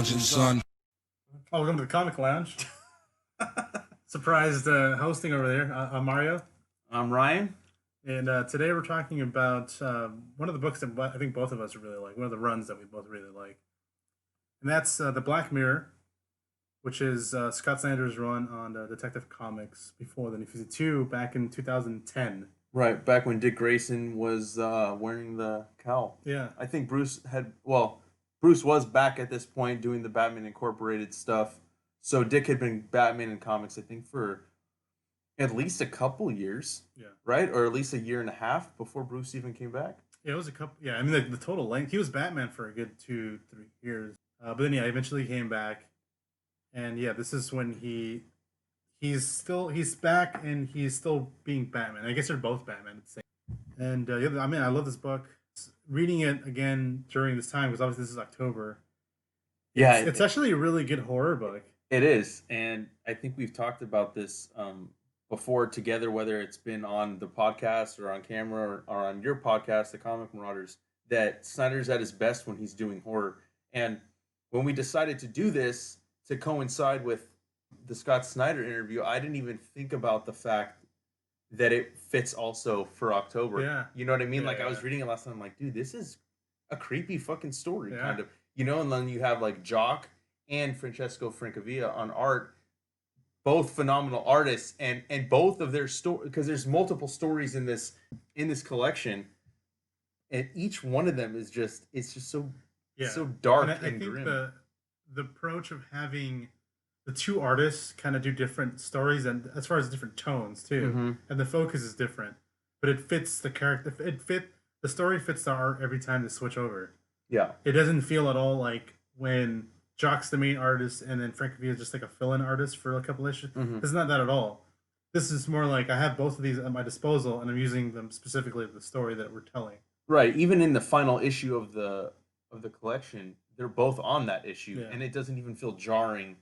lounging, son. Oh, welcome to the Comic Lounge. Surprised hosting over there, Mario. I'm Ryan. And today we're talking about one of the books that I think both of us really like, one of the runs that we both really like. And that's The Black Mirror, which is Scott Snyder's run on Detective Comics before the New 52 back in 2010. Right, back when Dick Grayson was wearing the cowl. Yeah. I think Bruce was back at this point doing the Batman Incorporated stuff. So Dick had been Batman in comics, I think, for at least a couple years. Yeah. Right? Or at least a year and a half before Bruce even came back. Yeah, it was a couple. Yeah, I mean, the total length. He was Batman for a good 2-3 years. But then, yeah, eventually he came back. And yeah, this is when he's back and he's still being Batman. I guess they're both Batman at the same time. And yeah, I mean, I love this book. Reading it again during this time, because obviously this is October. Yeah. It's actually a really good horror book. It is. And I think we've talked about this before together, whether it's been on the podcast or on camera or on your podcast, The Comic Marauders, that Snyder's at his best when he's doing horror. And when we decided to do this to coincide with the Scott Snyder interview, I didn't even think about the fact that it fits also for October. Yeah. You know what I mean? Yeah, like, I was reading it last time, I'm like, dude, this is a creepy fucking story, Yeah. kind of. You know, and then you have, like, Jock and Francavilla on art, both phenomenal artists, and both of their story, because there's multiple stories in this collection, and each one of them is just, it's just so dark and I think grim. The approach of having the two artists kind of do different stories, and as far as different tones too, Mm-hmm. and the focus is different, but it fits the character. The story fits the art every time they switch over. Yeah. It doesn't feel at all like when Jock's the main artist and then Francavilla is just like a fill-in artist for a couple issues. Mm-hmm. It's not that at all. This is more like I have both of these at my disposal and I'm using them specifically for the story that we're telling. Right. Even in the final issue of the collection, they're both on that issue, Yeah. and it doesn't even feel jarring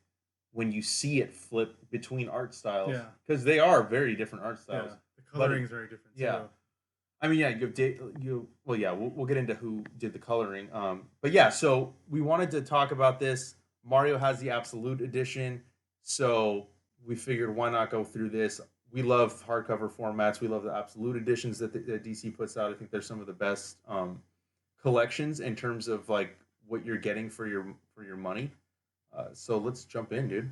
when you see it flip between art styles. Yeah. Because they are very different art styles. Yeah. The coloring is very different. Yeah. Too. I mean, yeah, we'll get into who did the coloring. But yeah, so we wanted to talk about this. Mario has the Absolute Edition, so we figured why not go through this. We love hardcover formats. We love the Absolute Editions that DC puts out. I think they're some of the best collections in terms of like what you're getting for your money. So let's jump in, dude.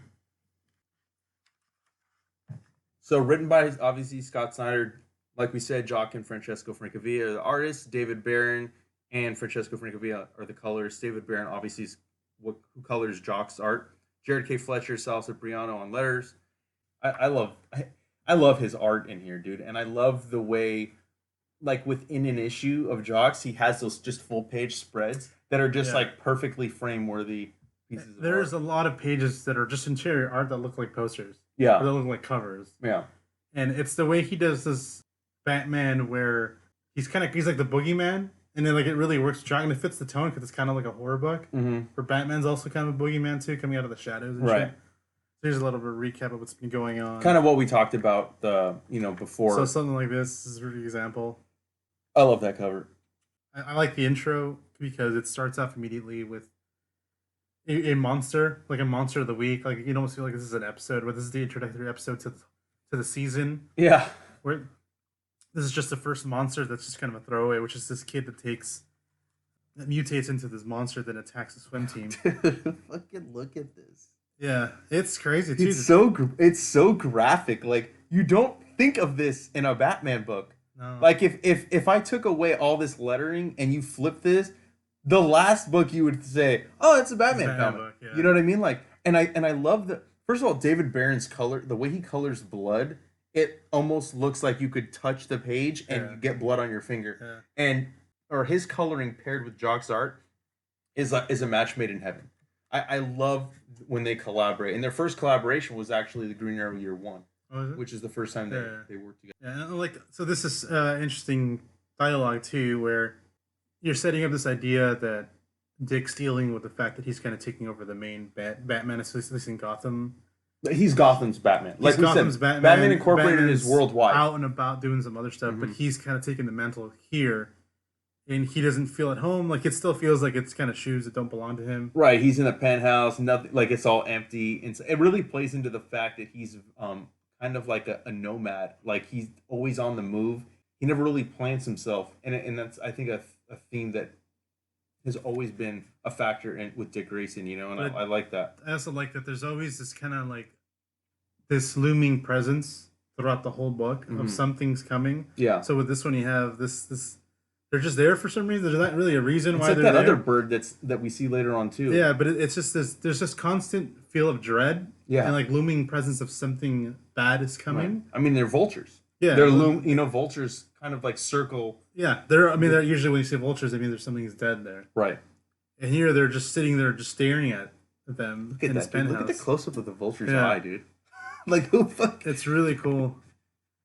So written by obviously Scott Snyder. Like we said, Jock and Francavilla are the artists. David Barron and Francavilla are the colors. David Barron obviously is who colors Jock's art. Jared K. Fletcher, Sal Cipriano on letters. I love his art in here, dude, and I love the way, like within an issue of Jock's, he has those just full page spreads that are just like perfectly frame worthy pieces. There's a lot of pages that are just interior art that look like posters. Yeah, or that look like covers. Yeah, and it's the way he does this Batman where he's like the boogeyman, and then like it really works. And it fits the tone because it's kind of like a horror book. Mm-hmm. Where Batman's also kind of a boogeyman too, coming out of the shadows and shit. So here's a little bit of a recap of what's been going on. Kind of what we talked about before. So something like this is a really example. I love that cover. I like the intro because it starts off immediately with a monster, like a monster of the week. Like you almost feel like this is an episode, but this is the introductory episode to the season. Yeah. Where this is just the first monster that's just kind of a throwaway, which is this kid that mutates into this monster that attacks the swim team. Fucking look at this. Yeah, it's crazy too. It's so graphic. Like you don't think of this in a Batman book. No. Like if I took away all this lettering and you flip this, the last book you would say, "Oh, it's a Batman comic." Book, yeah. You know what I mean? Like, and I love the first of all David Barron's color, the way he colors blood. It almost looks like you could touch the page and you get blood on your finger. Yeah. Or his coloring paired with Jock's art is a match made in heaven. I love when they collaborate. And their first collaboration was actually the Green Arrow Year One, which is the first time they worked together. Yeah, and so this is interesting dialogue too, where you're setting up this idea that Dick's dealing with the fact that he's kind of taking over the main Batman, at least in Gotham. He's Gotham's Batman. Like Gotham's Batman. Batman Incorporated is worldwide. Out and about doing some other stuff, but he's kind of taking the mantle here. and he doesn't feel at home. Like it still feels like it's kind of shoes that don't belong to him. Right, he's in a penthouse, nothing like it's all empty, and so it really plays into the fact that he's kind of like a nomad. Like he's always on the move. He never really plants himself, and that's I think a theme that has always been a factor in with Dick Grayson. You know, and But I like that. I also like that there's always this kind of like this looming presence throughout the whole book of something's coming. Yeah, So with this one, you have this. They're just there for some reason. There's not really a reason it's why like they're that there. other bird that we see later on too. Yeah, but it's just this. There's this constant feel of dread. Yeah. And like looming presence of something bad is coming. Right. I mean, they're vultures. Yeah. They're vultures kind of like circle. Yeah, they're usually when you say vultures, I mean there's something's dead there. Right. And here they're just sitting there, just staring at them Look at in that, this dude. penthouse. Look at the close up of the vulture's Yeah. eye, dude. Like who fuck? It's really cool.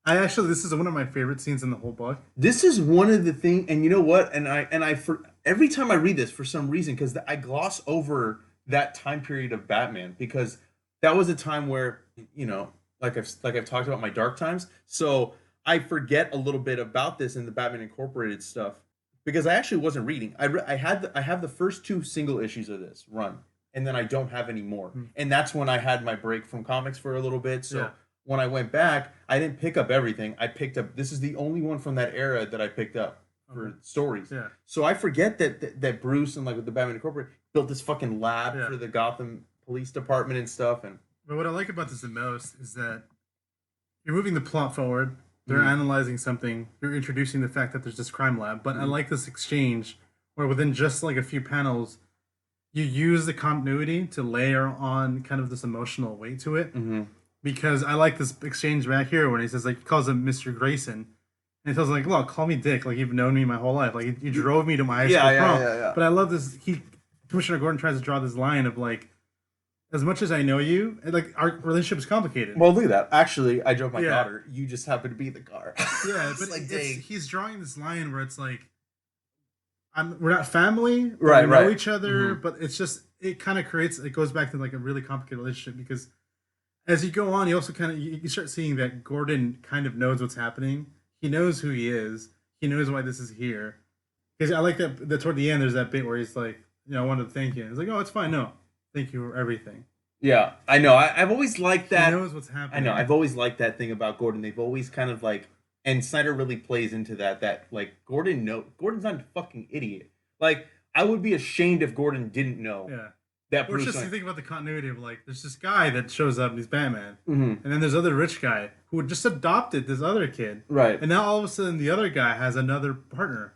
This is one of my favorite scenes in the whole book. This is one of the things, and you know what? And I for every time I read this for some reason, because I gloss over that time period of Batman because that was a time where like I've talked about my dark times, so I forget a little bit about this in the Batman Incorporated stuff because I actually wasn't reading. I have the first two single issues of this run, and then I don't have any more, and that's when I had my break from comics for a little bit. So. Yeah. When I went back, I didn't pick up everything. I picked up. This is the only one from that era that I picked up for stories. Yeah. So I forget that Bruce and like with the Batman Incorporated built this fucking lab Yeah. for the Gotham Police Department and stuff. And But what I like about this the most is that you're moving the plot forward. They're analyzing something. You're introducing the fact that there's this crime lab. But I like this exchange where within just like a few panels, you use the continuity to layer on kind of this emotional weight to it. Because I like this exchange back here when he says like he calls him Mr. Grayson, and he tells him like, "Look, call me Dick. Like you've known me my whole life. Like you drove me to my high school prom." yeah. But I love this. Commissioner Gordon tries to draw this line of like, as much as I know you, like our relationship is complicated. Well, look at that. Actually, I drove my Yeah. daughter. You just happen to be in the car. Yeah, It's but like, it's, dang. he's drawing this line where it's like, we're not family, but Right, we know right. each other, but it's just it kind of creates. It goes back to like a really complicated relationship because as you go on, you also kind of you start seeing that Gordon kind of knows what's happening. He knows who he is. He knows why this is here. Because I like that toward the end, there's that bit where he's like, I wanted to thank you. He's like, oh, it's fine. No, thank you for everything. Yeah, I know. I've always liked that. He knows what's happening. I know. I've always liked that thing about Gordon. They've always kind of like, and Snyder really plays into that. That like Gordon's not a fucking idiot. Like I would be ashamed if Gordon didn't know. Yeah. That Or Bruce just Wayne- to think about the continuity of like, there's this guy that shows up and he's Batman, Mhm. and then there's other rich guy who just adopted this other kid, Right. and now all of a sudden the other guy has another partner,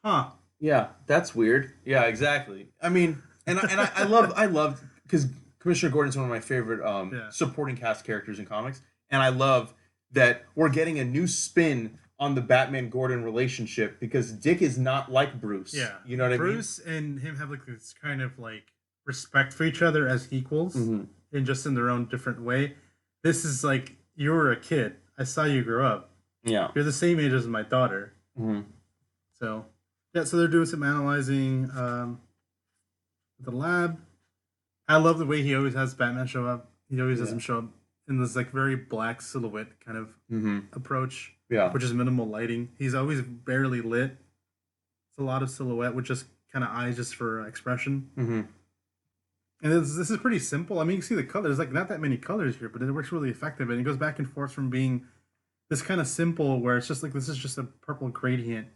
huh? Yeah, that's weird. Yeah, exactly. I mean, and I love because Commissioner Gordon's one of my favorite supporting cast characters in comics, and I love that we're getting a new spin on the Batman Gordon relationship because Dick is not like Bruce. Yeah, you know what Bruce and him have like this kind of like respect for each other as equals, and just in their own different way. This is like you were a kid. I saw you grow up. I mean? Yeah. You're the same age as my daughter. So yeah, so they're doing some analyzing at the lab. I love the way he always has Batman show up. He always has him show up in this like very black silhouette kind of approach. Yeah. Which is minimal lighting. He's always barely lit. It's a lot of silhouette with just kind of eyes just for expression. And this is pretty simple. I mean, you can see the colors. Like not that many colors here, but it works really effective. And it goes back and forth from being this kind of simple, where it's just like this is just a purple gradient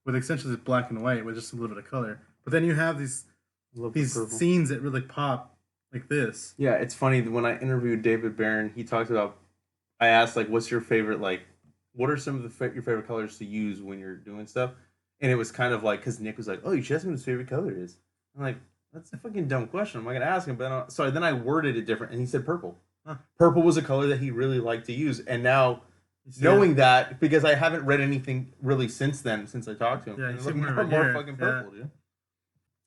with essentially this black and white with just a little bit of color. But then you have these scenes that really pop like this. Yeah, it's funny when I interviewed David Barron, he talked about. I asked like, "What's your favorite like? What are some of your favorite colors to use when you're doing stuff?" And it was kind of like because Nick was like, "Oh, you should ask him what his favorite color is." I'm like, "That's a fucking dumb question. I'm not gonna ask him." But then I worded it different, and he said purple. Huh. Purple was a color that he really liked to use, and now knowing that because I haven't read anything really since then since I talked to him, Yeah, it's you like see more here. fucking purple, dude.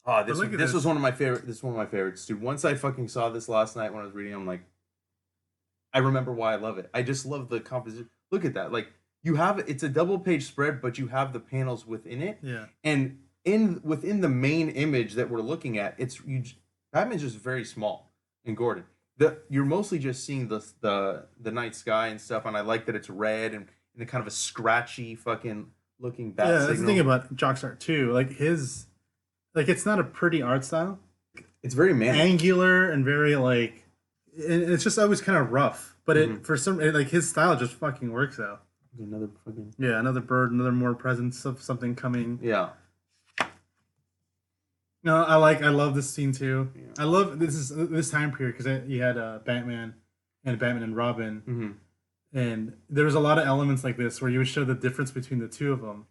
Oh, this was one of my favorite. This is one of my favorites, dude. Once I fucking saw this last night when I was reading, I'm like, I remember why I love it. I just love the composition. Look at that, like you have it's a double page spread, but you have the panels within it. Yeah, and within the main image that we're looking at, Batman's just very small in Gordon. You're mostly just seeing the night sky and stuff, and I like that it's red and kind of a scratchy fucking looking bat Yeah, signal. that's the thing about Jock's art too. Like his, like it's not a pretty art style. It's very manic. Angular and very like, and it's just always kind of rough. But Mhm. it for some like his style just fucking works out. Another fucking Yeah, another bird, another more presence of something coming. yeah. No, I love this scene too. Yeah. I love this time period because you had Batman and Robin, and there was a lot of elements like this where you would show the difference between the two of them.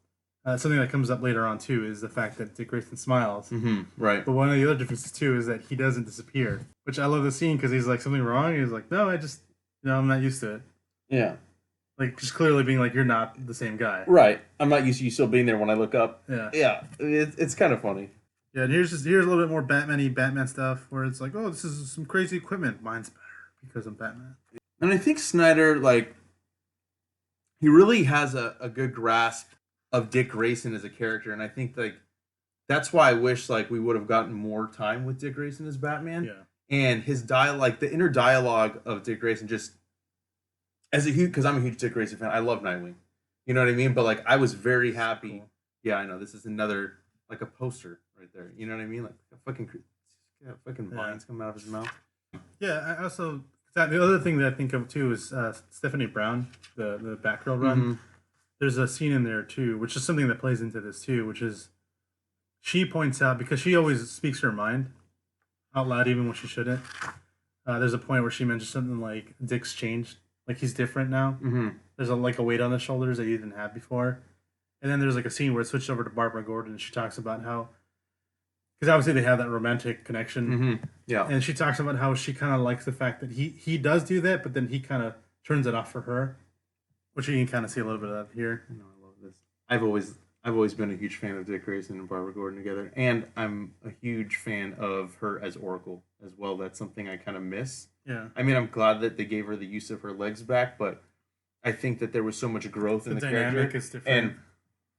Something that comes up later on too is the fact that Dick Grayson smiles. Right. But one of the other differences too is that he doesn't disappear, which I love the scene because he's like something wrong. He's like, no, I just I'm not used to it. Yeah. Like just clearly being like you're not the same guy. Right. I'm not used to you still being there when I look up. Yeah. Yeah. It's kind of funny. Yeah, and here's a little bit more Batman stuff where it's like, oh, this is some crazy equipment. Mine's better because I'm Batman. And I think Snyder, like, he really has a good grasp of Dick Grayson as a character, and I think like that's why I wish like we would have gotten more time with Dick Grayson as Batman. Yeah. And his dialogue, like the inner dialogue of Dick Grayson, just as a huge, because I'm a huge Dick Grayson fan. I love Nightwing. You know what I mean? But like I was very happy. Cool. Yeah, I know this is another like a poster right there. You know what I mean? Like a fucking vines coming out of his mouth. Yeah, I also the other thing that I think of too is Stephanie Brown, the Batgirl run. There's a scene in there too, which is something that plays into this too, which is she points out because she always speaks her mind out loud, even when she shouldn't. There's a point where she mentions something like Dick's changed, like he's different now. There's a weight on his shoulders that he didn't have before. And then there's like a scene where it switched over to Barbara Gordon, and she talks about how, because obviously they have that romantic connection. Yeah. And she talks about how she kind of likes the fact that he does do that, but then he kind of turns it off for her, which you can kind of see a little bit of that here. I know, I love this. I've always been a huge fan of Dick Grayson and Barbara Gordon together, and I'm a huge fan of her as Oracle as well. That's something I kind of miss. Yeah. I mean, I'm glad that they gave her the use of her legs back, but I think that there was so much growth in the dynamic character, is different.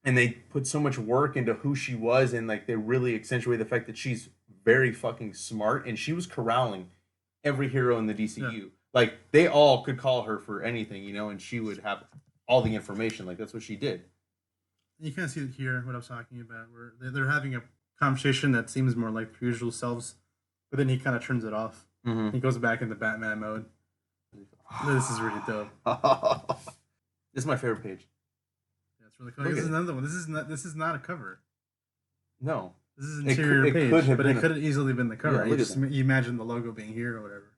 and they put so much work into who she was, and like they really accentuate the fact that she's very fucking smart, and she was corralling every hero in the DCU. Yeah. Like they all could call her for anything, you know, and she would have all the information. Like that's what she did. You kind of see it here, what I was talking about, where they're having a conversation that seems more like their usual selves, but then he kind of turns it off. He goes back into Batman mode. This is really dope. This is my favorite page. Yeah, it's really cool. This is another one. This is not a cover. No. This is an interior page, but it could have easily been the cover. Yeah, you imagine the logo being here or whatever.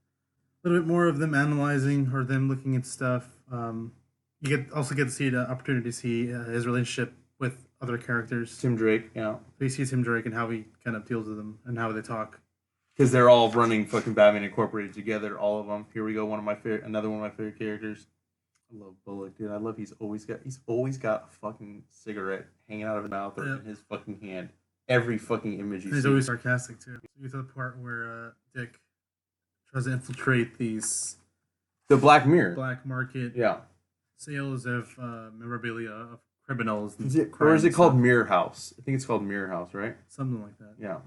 A little bit more of them analyzing or them looking at stuff. You also get to see the opportunity to see his relationship with other characters. Tim Drake, yeah. So you see Tim Drake and how he kind of deals with them and how they talk. Because they're all running fucking Batman Incorporated together, all of them. Here we go, another one of my favorite characters. I love Bullock, dude. I love he's always got a fucking cigarette hanging out of his mouth or in his fucking hand. Every fucking image you see. He's always sarcastic too. You get to the part where Dick tries to infiltrate the Black Mirror. black market sales of memorabilia of criminals. Or is it called Mirror House? I think it's called Mirror House, right? Something like that. Yeah.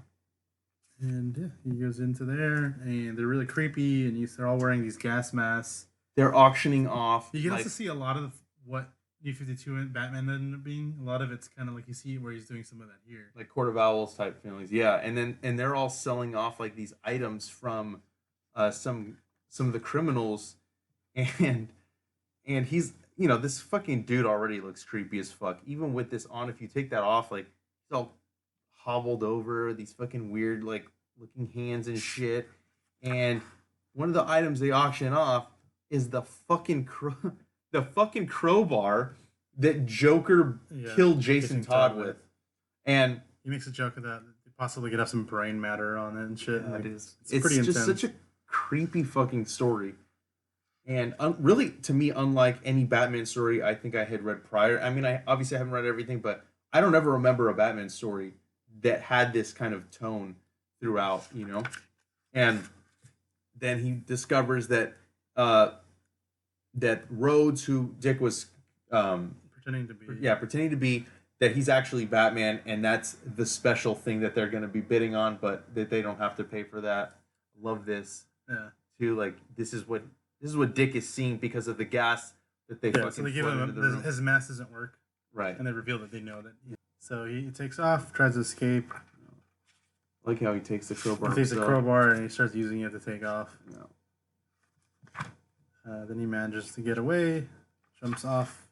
And yeah, he goes into there, and they're really creepy, and they're all wearing these gas masks. They're auctioning off. You can also see a lot of what New 52 and Batman ended up being. A lot of it's kind of like you see where he's doing some of that here. Like Court of Owls type feelings. Yeah, and they're all selling off like these items from some of the criminals, and he's, you know, this fucking dude already looks creepy as fuck. Even with this on, if you take that off, like he's all hobbled over, these fucking weird like looking hands and shit. And one of the items they auction off is the fucking crowbar that Joker killed Jason Todd with. And he makes a joke of that possibly could have some brain matter on it and shit. Yeah, like, it's pretty just intense. such a creepy fucking story. And really, to me, unlike any Batman story I think I had read prior. I mean, I obviously haven't read everything, but I don't ever remember a Batman story that had this kind of tone throughout, you know? And then he discovers that that Rhodes, who Dick was pretending to be, that he's actually Batman, and that's the special thing that they're going to be bidding on, but that they don't have to pay for that. Love this. Yeah. Too, like this is what Dick is seeing because of the gas that they fucking so they give flood him into the room. his mask doesn't work. Right. And they reveal that they know that. So he takes off, tries to escape. I like how he takes the crowbar. He takes a crowbar and he starts using it to take off. Yeah. Then he manages to get away, jumps off.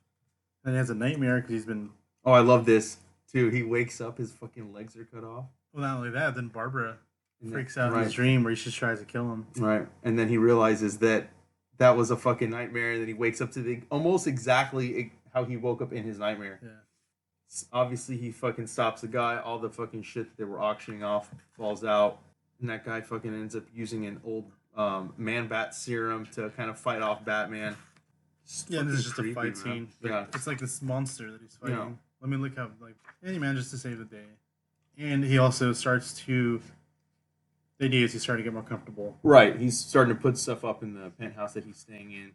Then he has a nightmare because he's been. Oh, I love this too. He wakes up, his fucking legs are cut off. Well, not only that, then Barbara freaks out in his dream where she tries to kill him. Right, and then he realizes that was a fucking nightmare, and then he wakes up to almost exactly how he woke up in his nightmare. Yeah. Obviously, he fucking stops the guy. All the fucking shit that they were auctioning off falls out, and that guy fucking ends up using an old man-bat serum to kind of fight off Batman. Yeah, this is just a fight scene. Yeah, it's like this monster that he's fighting. Yeah. Let me look how and he manages to save the day, and he also starts to. The idea is he's starting to get more comfortable. Right, he's starting to put stuff up in the penthouse that he's staying in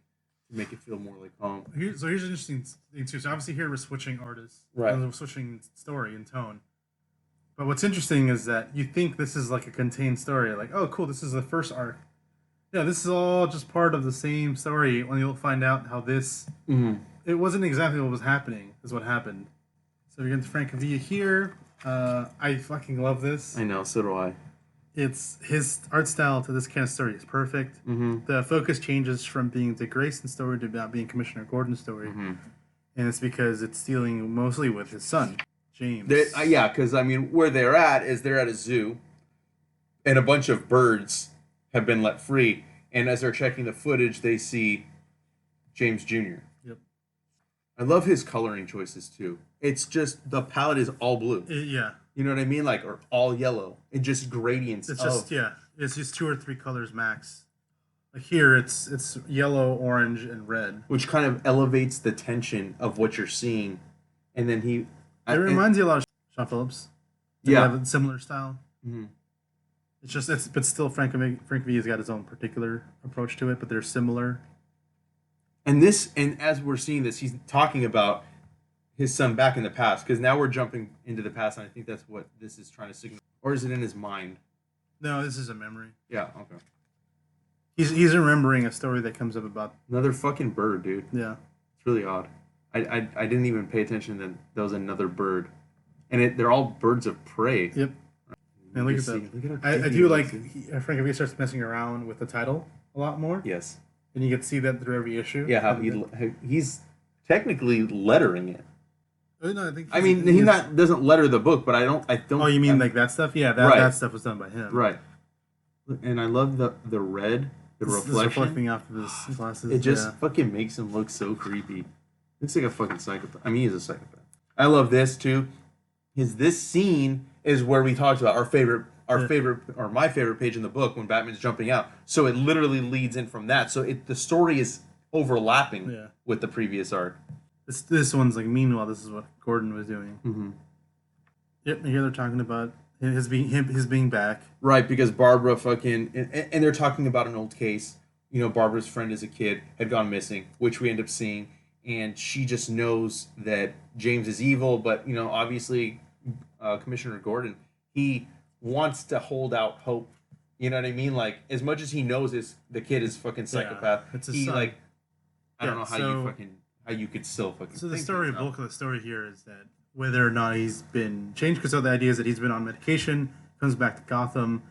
to make it feel more like home. So here's an interesting thing too. So obviously here we're switching artists, right? We're switching story and tone. But what's interesting is that you think this is like a contained story, like, oh, cool, this is the first arc. Yeah, this is all just part of the same story. When you'll find out how this, it wasn't exactly what was happening, is what happened. So we get into Francavilla here. I fucking love this. I know, so do I. It's his art style to this kind of story is perfect. The focus changes from being Dick Grayson's story to about being Commissioner Gordon's story, and it's because it's dealing mostly with his son, James. Yeah, because I mean, where they're at a zoo, and a bunch of birds have been let free, and as they're checking the footage, they see James Jr. Yep. I love his coloring choices too. It's just the palette is all blue. Yeah. You know what I mean? Like, or all yellow. And just gradients. It's just it's just 2 or 3 colors max. Like here it's yellow, orange, and red. Which kind of elevates the tension of what you're seeing. And then it reminds you a lot of Sean Phillips. They have a similar style. But still Francavilla's got his own particular approach to it, but they're similar. And as we're seeing this, he's talking about his son back in the past, because now we're jumping into the past, and I think that's what this is trying to signal. Or is it in his mind? No, this is a memory. Yeah, okay. He's remembering a story that comes up about another fucking bird, dude. Yeah, it's really odd. I didn't even pay attention that there was another bird, and they're all birds of prey. Yep. And look at that. I do like Francavilla starts messing around with the title a lot more. Yes. And you can see that through every issue. Yeah, how he's technically lettering it. No, I mean, he doesn't letter the book, but I don't. Oh, you mean like that stuff? Yeah, that stuff was done by him. Right. And I love the red, the reflecting off of his glasses. It just fucking makes him look so creepy. Looks like a fucking psychopath. I mean, he's a psychopath. I love this too. This scene is where we talked about my favorite page in the book when Batman's jumping out. So it literally leads in from that. So the story is overlapping with the previous arc. This one's like, meanwhile, this is what Gordon was doing. Yep, and here they're talking about his being back. Right, because Barbara fucking and they're talking about an old case. You know, Barbara's friend as a kid had gone missing, which we end up seeing, and she just knows that James is evil. But you know, obviously, Commissioner Gordon, he wants to hold out hope. You know what I mean? Like, as much as he knows the kid is fucking psychopath, it's his son. I don't know how you could still fucking. So the bulk of the story here is that whether or not he's been changed, because the idea is that he's been on medication, comes back to Gotham,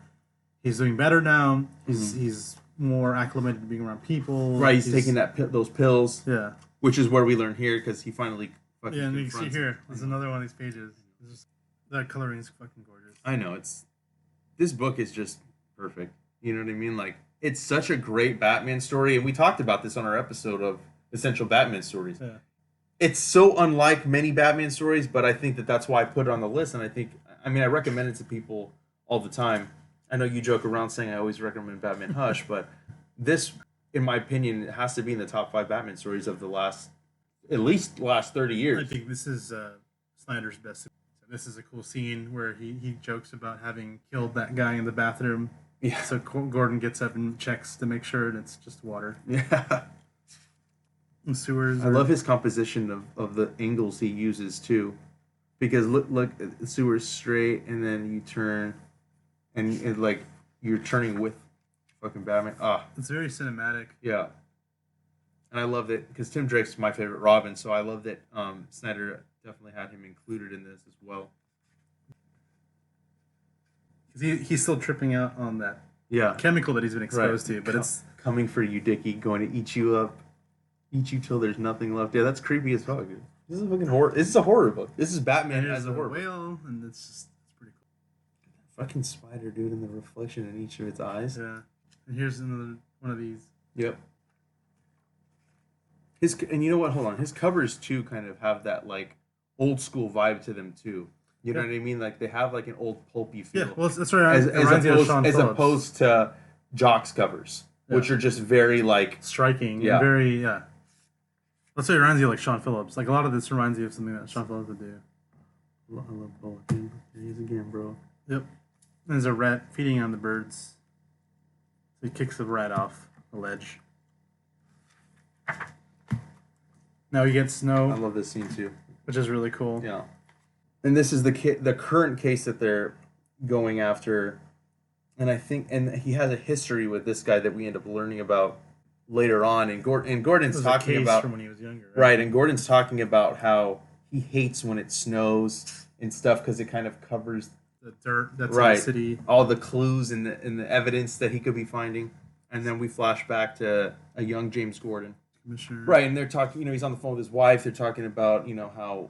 he's doing better now. He's more acclimated to being around people. Right, he's taking those pills. Yeah, which is where we learn here because he finally fucking. Yeah, and you can see here. There's another one of these pages. That coloring is fucking gorgeous. I know this book is just perfect. You know what I mean? Like, it's such a great Batman story, and we talked about this on our episode of Essential Batman Stories. Yeah. It's so unlike many Batman stories, but I think that's why I put it on the list, and I recommend it to people all the time. I know you joke around saying I always recommend Batman Hush, but this, in my opinion, it has to be in the top 5 Batman stories of at least the last 30 years. I think this is Snyder's best. This is a cool scene where he jokes about having killed that guy in the bathroom. Yeah. So Gordon gets up and checks to make sure it's just water. Yeah. And sewers. I love his composition of the angles he uses too, because look, the sewer's straight, and then you turn, and like you're turning with fucking Batman. It's very cinematic. Yeah. And I love that because Tim Drake's my favorite Robin, so I love that Snyder definitely had him included in this as well. He's still tripping out on that Yeah, chemical that he's been exposed right. to, but it's Coming for you, Dickie, going to eat you up, eat you till there's nothing left. Yeah, that's creepy as fuck, dude. This is a fucking horror. This is a horror book. This is Batman as a horror book. whale, and it's pretty cool. Fucking spider, dude, and the reflection in each of its eyes. Yeah, and here's another one of these. Yep. And you know what? Hold on. His covers too kind of have that like old school vibe to them too. You know what I mean? Like they have like an old pulpy feel. Yeah, well, that's right. As opposed to Jock's covers, which are just very like striking and very Let's say it reminds you like Sean Phillips. Like a lot of this reminds you of something that Sean Phillips would do. I love Bullock. There he is again, bro. Yep. And there's a rat feeding on the birds. So he kicks the rat off the ledge. Now he gets snow. I love this scene too, which is really cool. Yeah. And this is the current case that they're going after, and I think he has a history with this guy that we end up learning about later on. And Gordon's talking about from when he was younger, right? And Gordon's talking about how he hates when it snows and stuff because it kind of covers the dirt that's in the city, all the clues and the evidence that he could be finding. And then we flash back to a young James Gordon, Commissioner. Right? And they're talking. He's on the phone with his wife. They're talking about how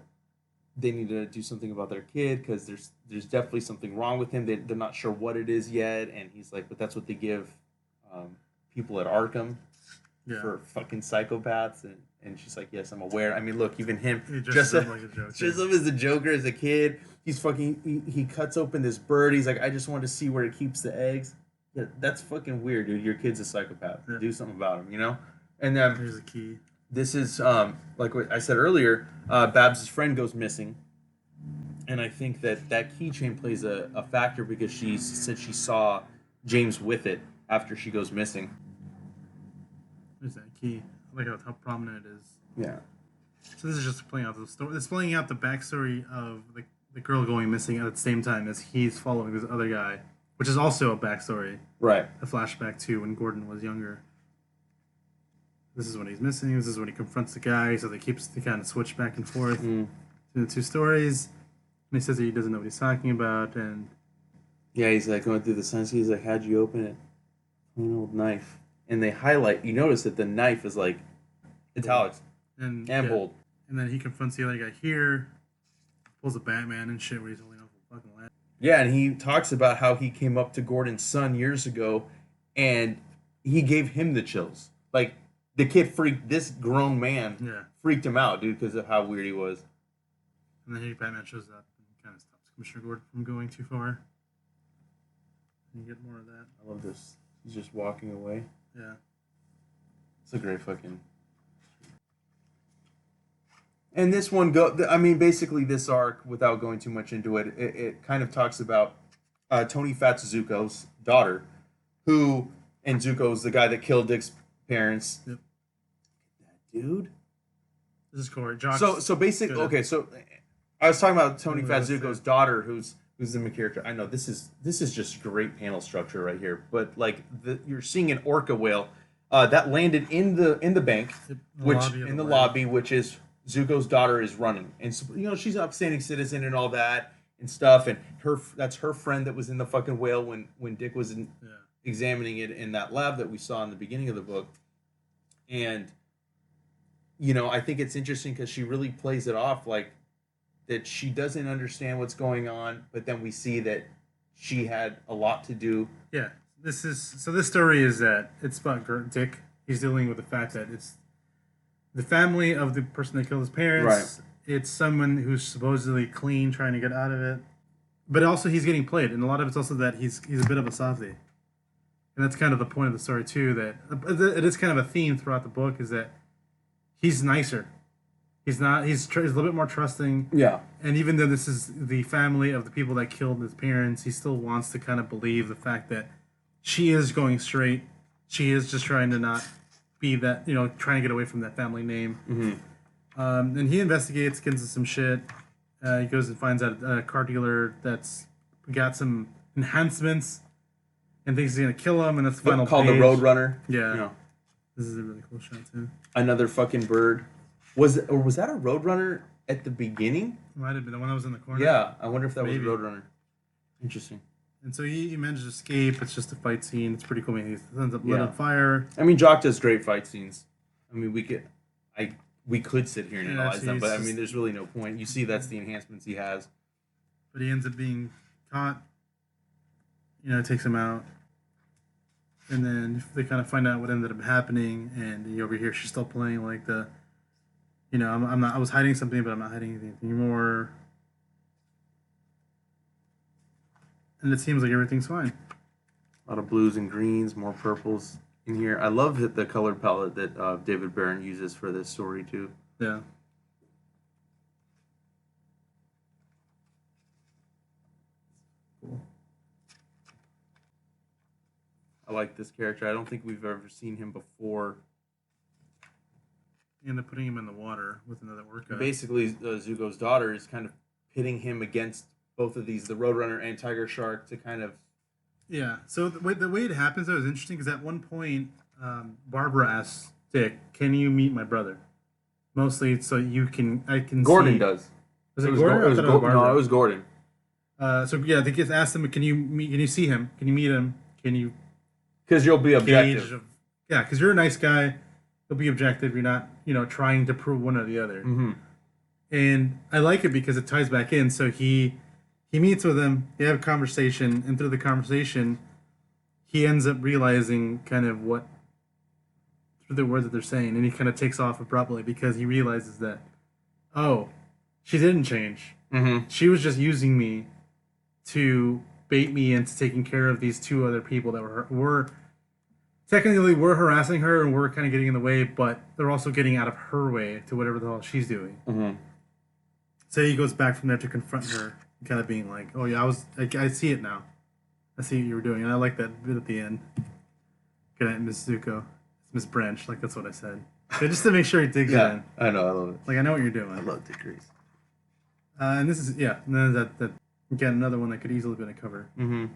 they need to do something about their kid because there's definitely something wrong with him. They're not sure what it is yet, and he's like, but that's what they give people at Arkham for fucking psychopaths. And she's like, yes, I'm aware. I mean, look, even him, just like a Joker. Just him as a Joker as a kid. He's fucking. He cuts open this bird. He's like, I just want to see where it keeps the eggs. Yeah, that's fucking weird, dude. Your kid's a psychopath. Yeah. Do something about him, And here's the key. This is like what I said earlier. Babs' friend goes missing, and I think that keychain plays a factor because she said she saw James with it after she goes missing. There's that key. I like how prominent it is. Yeah. So this is just playing out the story. It's playing out the backstory of the girl going missing at the same time as he's following this other guy, which is also a backstory. Right. A flashback to when Gordon was younger. This is when he's missing. This is when he confronts the guy. So they kind of switch back and forth to the two stories. And he says that he doesn't know what he's talking about. And yeah, he's like going through the signs. He's like, "How'd you open it?" An old knife. And they highlight. You notice that the knife is like italics and bold. And then he confronts the other guy here. Pulls a Batman and shit where he's holding off a fucking ladder. Yeah, and he talks about how he came up to Gordon's son years ago, and he gave him the chills. Like. The kid freaked this grown man freaked him out, dude, because of how weird he was. And then Batman shows up and kind of stops Commissioner Gordon from going too far. And you get more of that. I love this. He's just walking away. Yeah. It's a great fucking. And this one basically this arc, without going too much into it, it kind of talks about Tony Fats Zuko's daughter, and Zuko's the guy that killed Dick's parents. Yep. That dude. This is Corey. Jock. So basically, okay. So I was talking about Tony Fazzuco's daughter, who's the main character. I know this is just great panel structure right here. But like you're seeing an orca whale that landed in the bank, in the lobby, which is Zuko's daughter is running, and so, she's an upstanding citizen and all that and stuff, and that's her friend that was in the fucking whale when Dick was examining it in that lab that we saw in the beginning of the book. And I think it's interesting because she really plays it off like that she doesn't understand what's going on, but then we see that she had a lot to do. Yeah, this story is that it's about Dick. He's dealing with the fact that it's the family of the person that killed his parents. Right. It's someone who's supposedly clean, trying to get out of it, but also he's getting played, and a lot of it's also that he's a bit of a softie. And that's kind of the point of the story, too, that it is kind of a theme throughout the book, is that he's nicer. He's a little bit more trusting. Yeah. And even though this is the family of the people that killed his parents, he still wants to kind of believe the fact that she is going straight. She is just trying to not be that, trying to get away from that family name. Mm-hmm. And he investigates, gets into some shit. He goes and finds out a car dealer that's got some enhancements. And thinks he's gonna kill him, and that's the final called page. The Roadrunner. Yeah. This is a really cool shot too. Another fucking bird. Was that a Roadrunner at the beginning. Might have been the one that was in the corner. Yeah, I wonder if that Maybe. was Roadrunner. Interesting. And so he managed to escape. It's just a fight scene. It's pretty cool. He ends up lit on fire. I mean, Jock does great fight scenes. I mean, we could sit here and Yeah, analyze see, them, but I it's mean, just- there's really no point. You see, that's the enhancements he has. But he ends up being caught. You know, it takes him out. And then they kind of find out what ended up happening. And you over here, she's still playing like the, you know, I'm not. I was hiding something, but I'm not hiding anything anymore. And it seems like everything's fine. A lot of blues and greens, more purples in here. I love the color palette that David Barron uses for this story too. Yeah. Cool. I like this character. I don't think we've ever seen him before. They end up putting him in the water with another workout. Basically, Zuko's daughter is kind of pitting him against both of these, the Roadrunner and Tiger Shark, to kind of... Yeah. So the way it happens though is interesting because at one point, Barbara asks Dick, "Can you meet my brother?" Mostly so I can. Gordon see. does. Was it was Gordon? Go- it was I thought it was Go- no, Barbara. it was Gordon. So yeah, they just asked him, "Can you see him? Can you meet him? Can you Because you'll be objective. gauge?" Yeah, because you're a nice guy. You'll be objective. You're not, trying to prove one or the other. Mm-hmm. And I like it because it ties back in. So he meets with him. They have a conversation, and through the conversation, he ends up realizing kind of what through the words that they're saying, and he kind of takes off abruptly because he realizes that, oh, she didn't change. Mm-hmm. She was just using me to bait me into taking care of these two other people that were technically were harassing her and were kind of getting in the way, but they're also getting out of her way to whatever the hell she's doing. Mm-hmm. So he goes back from there to confront her, kind of being like, "Oh yeah, I see it now. I see what you were doing," and I like that bit at the end. Good night, Miss Zuko. It's Miss Branch, like that's what I said. So just to make sure he digs it in. I know, I love it. Like I know what you're doing. I love Dick Grayson. And this is and then that again another one that could easily been a cover. Mm-hmm.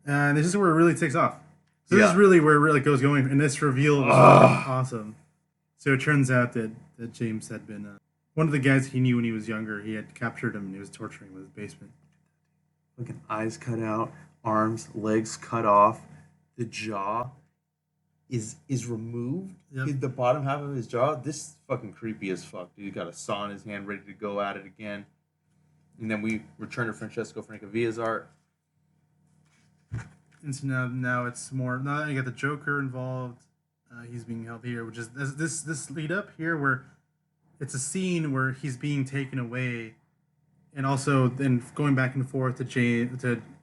And this is where it really takes off. So this Yeah. is really where it really goes going, and this reveal was awesome. So it turns out that James had been one of the guys he knew when he was younger. He had captured him and he was torturing him in his basement. Looking eyes cut out, arms, legs cut off, the jaw is removed. Yep. The bottom half of his jaw. This is fucking creepy as fuck, dude. He got a saw in his hand, ready to go at it again. And then we return to Francesco Francavilla's art. And so now it's more. Now you got the Joker involved. He's being held here, which is this lead up here where it's a scene where he's being taken away, and also then going back and forth to Jim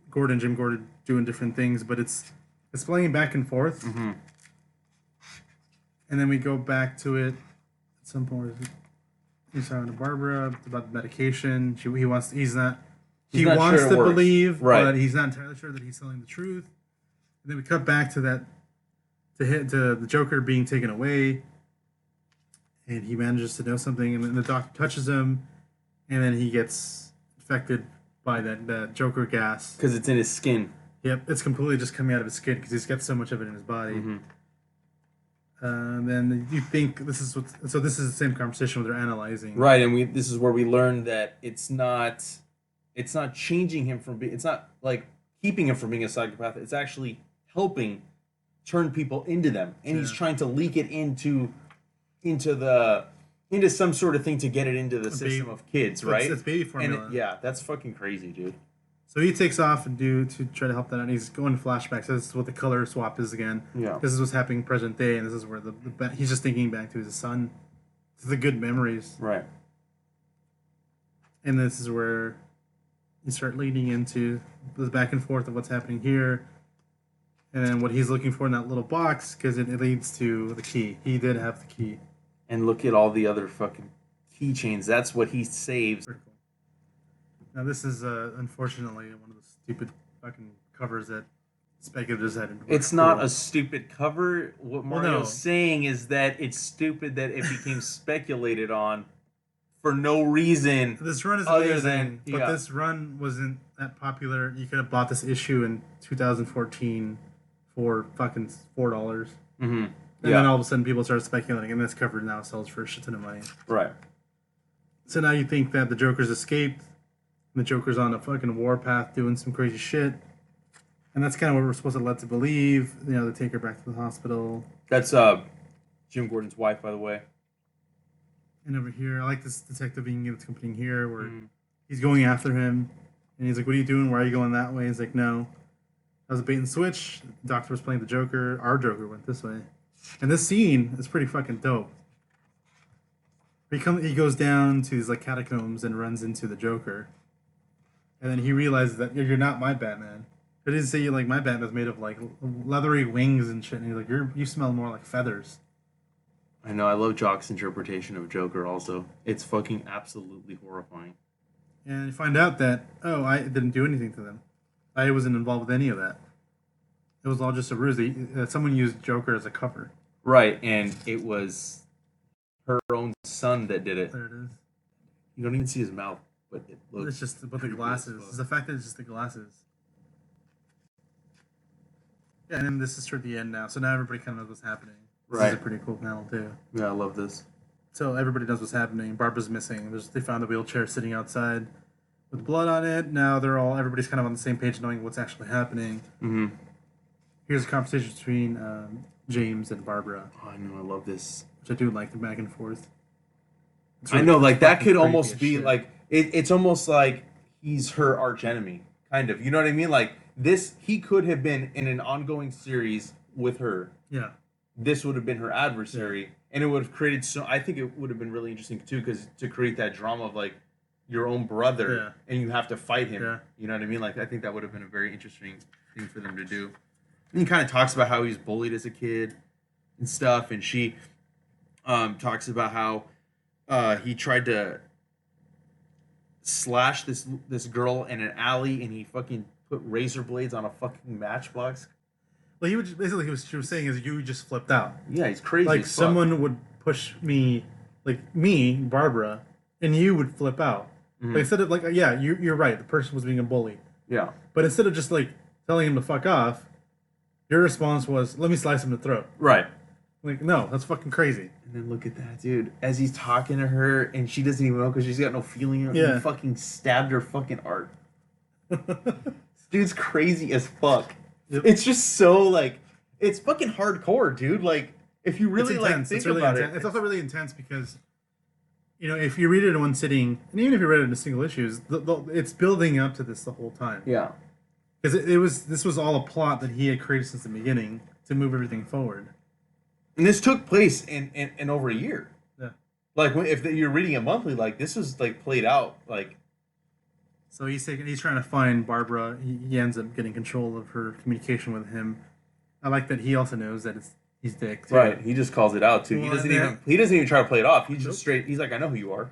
Gordon doing different things, but it's playing back and forth. Mm-hmm. And then we go back to it at some point. He's talking to Barbara about the medication. He wants not to sure it works. believe, Right. but he's not entirely sure that he's telling the truth. And then we cut back to that to the Joker being taken away, and he manages to know something, and then the doctor touches him, and then he gets infected by that Joker gas. Because it's in his skin. Yep, it's completely just coming out of his skin because he's got so much of it in his body. Mm-hmm. Then you think this is this is the same conversation where they're analyzing. Right, and this is where we learn that it's not changing him from being, it's not like keeping him from being a psychopath. It's actually helping turn people into them, and he's trying to leak it into some sort of thing to get it into the system of kids, right? It's baby formula. And that's fucking crazy, dude. So he takes off to try to help that out. And he's going flashbacks. So this is what the color swap is again. Yeah. This is what's happening present day, and this is where he's just thinking back to his son, to the good memories. Right. And this is where you start leading into the back and forth of what's happening here, and then what he's looking for in that little box, because it leads to the key. He did have the key. And look at all the other fucking keychains. That's what he saves. Now this is unfortunately one of the stupid fucking covers that speculators had. It's not a stupid cover. What Mario's saying is that it's stupid that it became speculated on for no reason. This run is other amazing, than- but this run wasn't that popular. You could have bought this issue in 2014 for fucking $4. Mm-hmm. And then all of a sudden people started speculating, and this cover now sells for a shit ton of money. Right. So now you think that the Joker's escaped, and the Joker's on a fucking warpath doing some crazy shit. And that's kind of what we're supposed to let to believe. You know, they take her back to the hospital. That's Jim Gordon's wife, by the way. And over here, I like this detective being able to accompanying here, where he's going after him, and he's like, "What are you doing? Why are you going that way?" He's like, "No, that was a bait and switch. The doctor was playing the Joker. Our Joker went this way." And this scene is pretty fucking dope. He goes down to these like catacombs and runs into the Joker, and then he realizes that you're not my Batman. I didn't say like my Batman's made of like leathery wings and shit. And he's like, you smell more like feathers. I know. I love Jock's interpretation of Joker. Also, it's fucking absolutely horrifying. And you find out that I didn't do anything to them. I wasn't involved with any of that. It was all just a ruse. Someone used Joker as a cover. Right, and it was her own son that did it. There it is. You don't even see his mouth, but it looks. It's just about the glasses. It's the fact that it's just the glasses. Yeah, and then this is toward the end now, so now everybody kind of knows what's happening. Right. This is a pretty cool panel too. Yeah, I love this. So everybody knows what's happening. Barbara's missing. They found the wheelchair sitting outside with blood on it. Now everybody's kind of on the same page, knowing what's actually happening. Mm-hmm. Here's a conversation between James and Barbara. Oh, I know. I love this. Which I do like the back and forth. I know, like that could almost be shit. like it's almost like he's her arch enemy, kind of. You know what I mean? Like this, he could have been in an ongoing series with her. Yeah. This would have been her adversary, and it would have created so. I think it would have been really interesting too, because to create that drama of like your own brother, and you have to fight him. Yeah. You know what I mean? Like I think that would have been a very interesting thing for them to do. And he kind of talks about how he was bullied as a kid and stuff, and she talks about how he tried to slash this girl in an alley, and he fucking put razor blades on a fucking matchbox. Well, he was saying is you just flipped out. Yeah, he's crazy. Like as fuck. someone would push me, like me, Barbara, and you would flip out. Mm-hmm. Like instead of like, yeah, you're right. The person was being a bully. Yeah. But instead of just like telling him to fuck off, your response was, "Let me slice him in the throat." Right. Like, no, that's fucking crazy. And then look at that, dude. As he's talking to her, and she doesn't even know because she's got no feeling. Yeah. He fucking stabbed her fucking heart. Dude's crazy as fuck. Yep. It's just so like, it's fucking hardcore, dude. Like, if you really like think about it, it's also really intense because, you know, if you read it in one sitting, and even if you read it in a single issues, it's building up to this the whole time. Yeah. Because this was all a plot that he had created since the beginning to move everything forward. And this took place in over a year. Yeah. Like if you're reading it monthly, like this was like played out like. So he's trying to find Barbara. He ends up getting control of her communication with him. I like that he also knows that he's Dick too. Right. He just calls it out too. Well, He doesn't even try to play it off. He's just straight. He's like, I know who you are.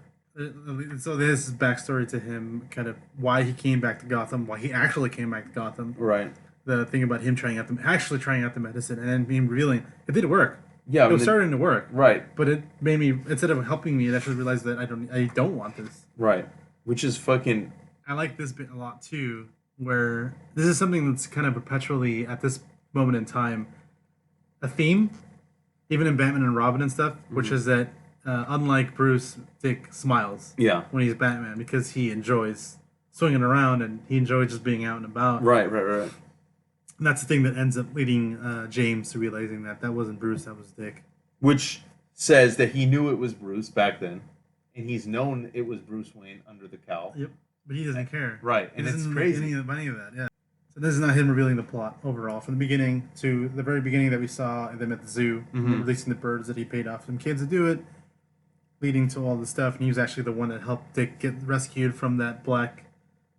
So this is backstory to him, kind of why he came back to Gotham, why he actually came back to Gotham. Right. The thing about him actually trying out the medicine, and then being revealing it did work. Yeah, it was starting to work. Right. But it made me, instead of helping me, it actually realized that I don't want this. Right. Which is fucking. I like this bit a lot too, where this is something that's kind of perpetually at this moment in time a theme, even in Batman and Robin and stuff, which is that unlike Bruce, Dick smiles when he's Batman because he enjoys swinging around and he enjoys just being out and about. Right. And that's the thing that ends up leading James to realizing that wasn't Bruce, that was Dick. Which says that he knew it was Bruce back then, and he's known it was Bruce Wayne under the cowl. Yep, but he doesn't care. Right, and it's crazy. Any of that, yeah. So this is not him revealing the plot overall, from the beginning to the very beginning that we saw them at the zoo, releasing the birds that he paid off some kids to do it, leading to all the stuff, and he was actually the one that helped Dick get rescued from that black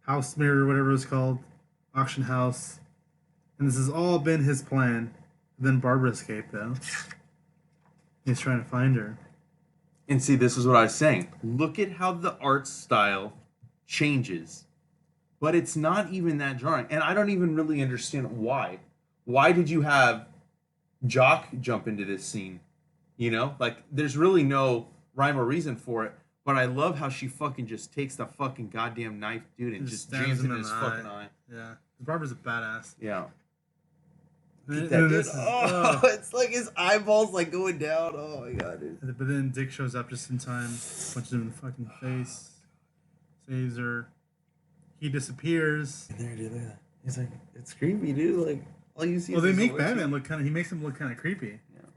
house mirror, whatever it was called, auction house. And this has all been his plan. Then Barbara escaped, though. He's trying to find her. And see, this is what I was saying. Look at how the art style changes. But it's not even that jarring. And I don't even really understand why. Why did you have Jock jump into this scene? You know? Like, there's really no rhyme or reason for it. But I love how she fucking just takes the fucking goddamn knife, dude, and just jams it in his fucking eye. Yeah. Barbara's a badass. Yeah. Get And that, then dude. this is, It's like his eyeballs like going down. Oh my god, dude. but then Dick shows up just in time, punches him in the fucking face, saves her. He disappears. And there, dude, look at that. He's like, it's creepy, dude. Like, all you see. Well, is they his make little Batman cheek. look kind of. He makes him look kind of creepy. Yeah.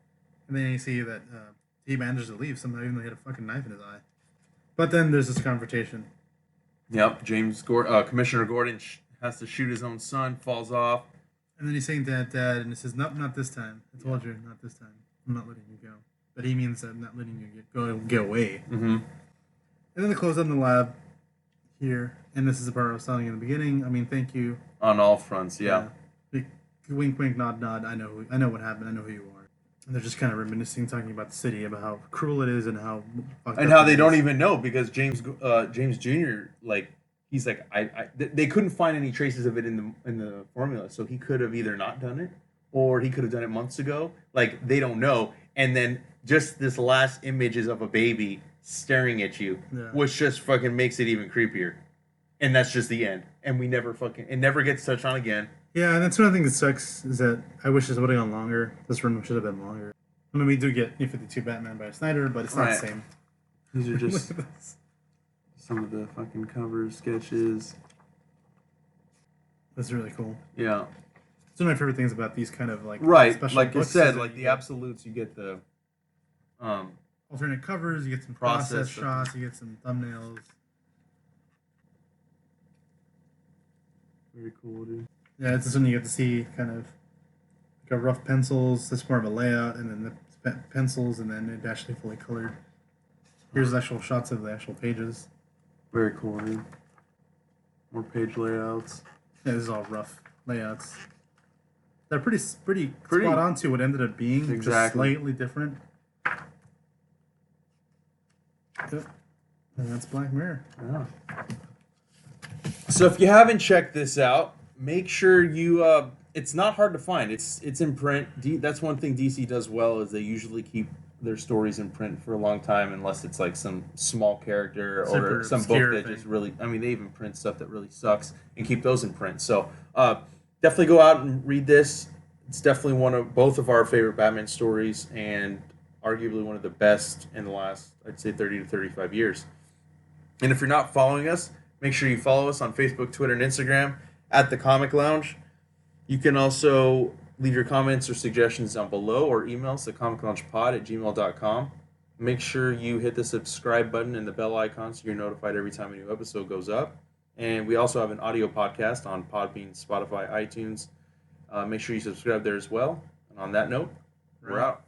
And then you see that he manages to leave somehow, even though he had a fucking knife in his eye. But then there's this confrontation. Yep. Commissioner Gordon has to shoot his own son. Falls off. And then he's saying, Dad, and he says, nope, not this time. I told you, not this time. I'm not letting you go. But he means that not letting you get away. Mm-hmm. And then they close up the lab here. And this is the part I was telling you in the beginning. I mean, thank you. On all fronts, yeah. Wink, wink, nod, nod. I know what happened. I know who you are. And they're just kind of reminiscing, talking about the city, about how cruel it is, and how they don't even know because James Jr. like he's like they couldn't find any traces of it in the formula, so he could have either not done it or he could have done it months ago. Like they don't know, and then just this last images of a baby staring at you, which just fucking makes it even creepier, and that's just the end, and it never gets touched on again. Yeah, and that's one of the things that sucks is that I wish this would have gone longer. This run should have been longer. I mean, we do get New 52 Batman by Snyder, but it's not the same. These are just some of the fucking cover sketches. That's really cool. Yeah. It's one of my favorite things about these kind of like special like I books said, like the absolutes, you get the alternate covers, you get some process shots, you get some thumbnails. Very cool, dude. Yeah, it's this one you get to see kind of like a rough pencils. That's more of a layout, and then the pencils, and then it actually fully colored. Here's actual shots of the actual pages. Very cool, dude. More page layouts. Yeah, this is all rough layouts. They're pretty spot on to what ended up being. Exactly. Just slightly different. Yep. And that's Black Mirror. Yeah. So if you haven't checked this out, make sure you. It's not hard to find. It's in print. That's one thing DC does well is they usually keep their stories in print for a long time, unless it's like some small character or some book that just really. I mean, they even print stuff that really sucks and keep those in print. So definitely go out and read this. It's definitely both of our favorite Batman stories, and arguably one of the best in the last, I'd say, 30 to 35 years. And if you're not following us, make sure you follow us on Facebook, Twitter, and Instagram at The Comic Lounge. You can also leave your comments or suggestions down below or email us at thecomicloungepod@gmail.com. Make sure you hit the subscribe button and the bell icon so you're notified every time a new episode goes up. And we also have an audio podcast on Podbean, Spotify, iTunes. Make sure you subscribe there as well. And on that note, we're out.